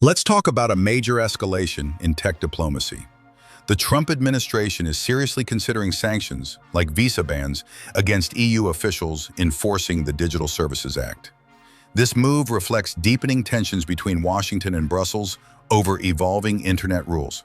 Let's talk about a major escalation in tech diplomacy. The Trump administration is seriously considering sanctions, like visa bans, against EU officials enforcing the Digital Services Act. This move reflects deepening tensions between Washington and Brussels over evolving internet rules.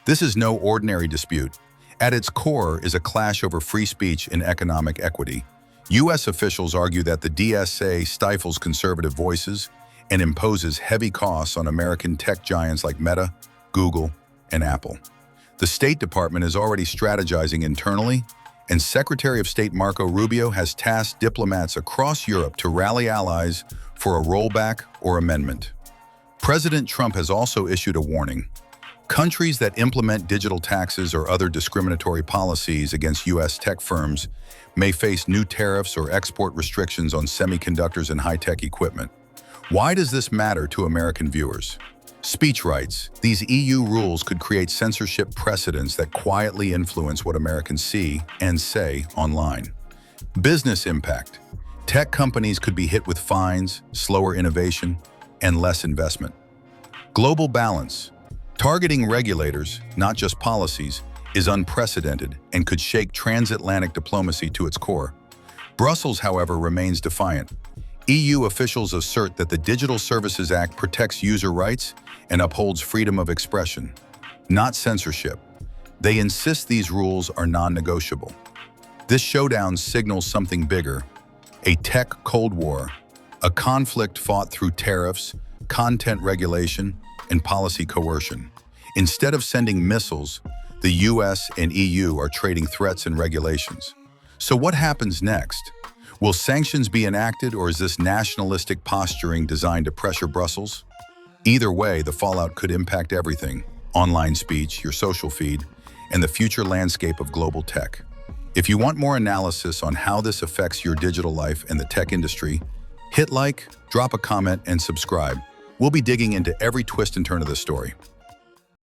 This is no ordinary dispute. At its core is a clash over free speech and economic equity. U.S. officials argue that the DSA stifles conservative voices and imposes heavy costs on American tech giants like Meta, Google, and Apple. The State Department is already strategizing internally, and Secretary of State Marco Rubio has tasked diplomats across Europe to rally allies for a rollback or amendment. President Trump has also issued a warning. Countries that implement digital taxes or other discriminatory policies against U.S. tech firms may face new tariffs or export restrictions on semiconductors and high-tech equipment. Why does this matter to American viewers? Speech rights. These EU rules could create censorship precedents that quietly influence what Americans see and say online. Business impact. Tech companies could be hit with fines, slower innovation, and less investment. Global balance. Targeting regulators, not just policies, is unprecedented and could shake transatlantic diplomacy to its core. Brussels, however, remains defiant. EU officials assert that the Digital Services Act protects user rights and upholds freedom of expression, not censorship. They insist these rules are non-negotiable. This showdown signals something bigger: a tech Cold War, a conflict fought through tariffs, content regulation, and policy coercion. Instead of sending missiles, the US and EU are trading threats and regulations. So what happens next? Will sanctions be enacted, or is this nationalistic posturing designed to pressure Brussels? Either way, the fallout could impact everything: online speech, your social feed, and the future landscape of global tech. If you want more analysis on how this affects your digital life and the tech industry, hit like, drop a comment, and subscribe. We'll be digging into every twist and turn of the story.